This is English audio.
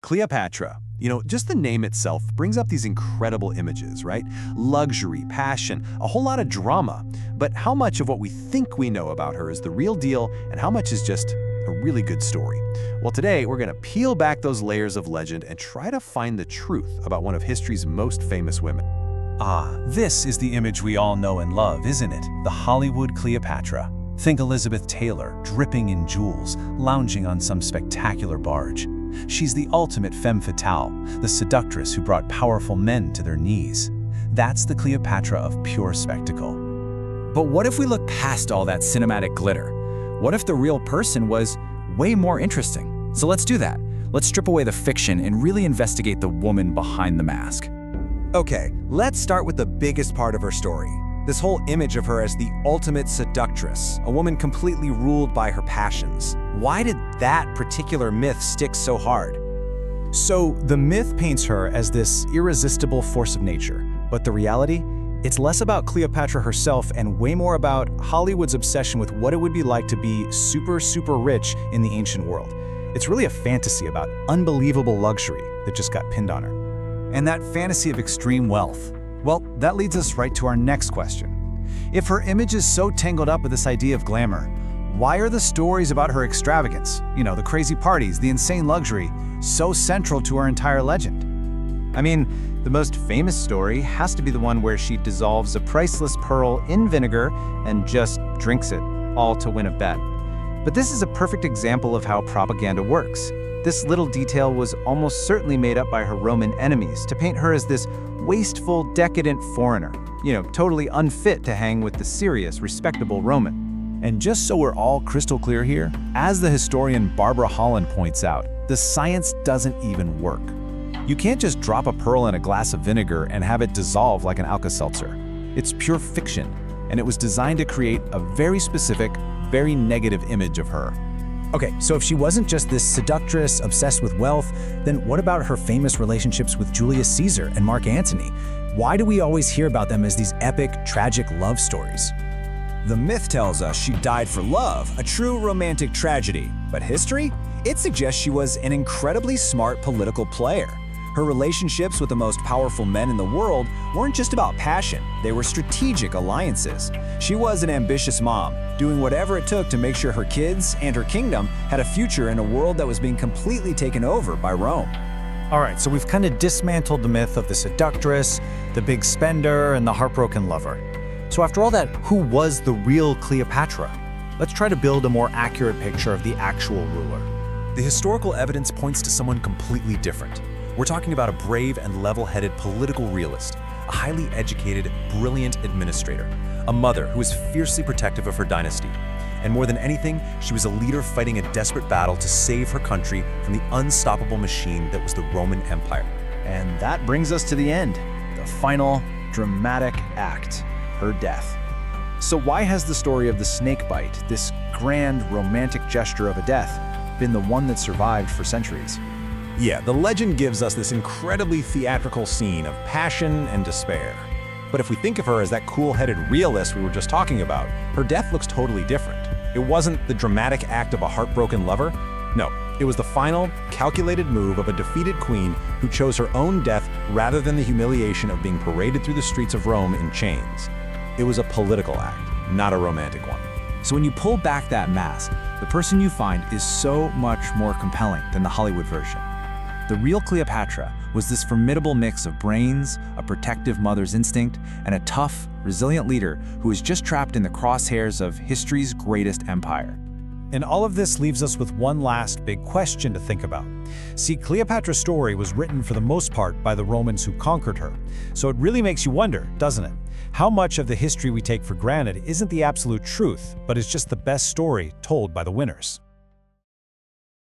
Cleopatra. Just the name itself brings up these incredible images, right? Luxury, passion, a whole lot of drama. But how much of what we think we know about her is the real deal, and how much is just a really good story? Well, today we're going to peel back those layers of legend and try to find the truth about one of history's most famous women. Ah, this is the image we all know and love, isn't it? The Hollywood Cleopatra. Think Elizabeth Taylor, dripping in jewels, lounging on some spectacular barge. She's the ultimate femme fatale, the seductress who brought powerful men to their knees. That's the Cleopatra of pure spectacle. But what if we look past all that cinematic glitter? What if the real person was way more interesting? So let's do that. Let's strip away the fiction and really investigate the woman behind the mask. Okay, let's start with the biggest part of her story. This whole image of her as the ultimate seductress, a woman completely ruled by her passions. Why did that particular myth stick so hard? So the myth paints her as this irresistible force of nature, but the reality? It's less about Cleopatra herself and way more about Hollywood's obsession with what it would be like to be super rich in the ancient world. It's really a fantasy about unbelievable luxury that just got pinned on her. And that fantasy of extreme wealth. Well, that leads us right to our next question. If her image is so tangled up with this idea of glamour, why are the stories about her extravagance, the crazy parties, the insane luxury, so central to her entire legend? I mean, the most famous story has to be the one where she dissolves a priceless pearl in vinegar and just drinks it, all to win a bet. But this is a perfect example of how propaganda works. This little detail was almost certainly made up by her Roman enemies to paint her as this wasteful, decadent foreigner, totally unfit to hang with the serious, respectable Roman. And just so we're all crystal clear here, as the historian Barbara Holland points out, the science doesn't even work. You can't just drop a pearl in a glass of vinegar and have it dissolve like an Alka-Seltzer. It's pure fiction, and it was designed to create a very specific, very negative image of her. Okay, so if she wasn't just this seductress obsessed with wealth, then what about her famous relationships with Julius Caesar and Mark Antony? Why do we always hear about them as these epic, tragic love stories? The myth tells us she died for love, a true romantic tragedy. But history? It suggests she was an incredibly smart political player. Her relationships with the most powerful men in the world weren't just about passion, they were strategic alliances. She was an ambitious mom, doing whatever it took to make sure her kids and her kingdom had a future in a world that was being completely taken over by Rome. All right, so we've kind of dismantled the myth of the seductress, the big spender, and the heartbroken lover. So after all that, who was the real Cleopatra? Let's try to build a more accurate picture of the actual ruler. The historical evidence points to someone completely different. We're talking about a brave and level-headed political realist, a highly educated, brilliant administrator, a mother who was fiercely protective of her dynasty. And more than anything, she was a leader fighting a desperate battle to save her country from the unstoppable machine that was the Roman Empire. And that brings us to the end, the final dramatic act, her death. So why has the story of the snake bite, this grand romantic gesture of a death, been the one that survived for centuries? Yeah, the legend gives us this incredibly theatrical scene of passion and despair. But if we think of her as that cool-headed realist we were just talking about, her death looks totally different. It wasn't the dramatic act of a heartbroken lover. No, it was the final, calculated move of a defeated queen who chose her own death rather than the humiliation of being paraded through the streets of Rome in chains. It was a political act, not a romantic one. So when you pull back that mask, the person you find is so much more compelling than the Hollywood version. The real Cleopatra was this formidable mix of brains, a protective mother's instinct, and a tough, resilient leader who was just trapped in the crosshairs of history's greatest empire. And all of this leaves us with one last big question to think about. See, Cleopatra's story was written for the most part by the Romans who conquered her. So it really makes you wonder, doesn't it? How much of the history we take for granted isn't the absolute truth, but is just the best story told by the winners.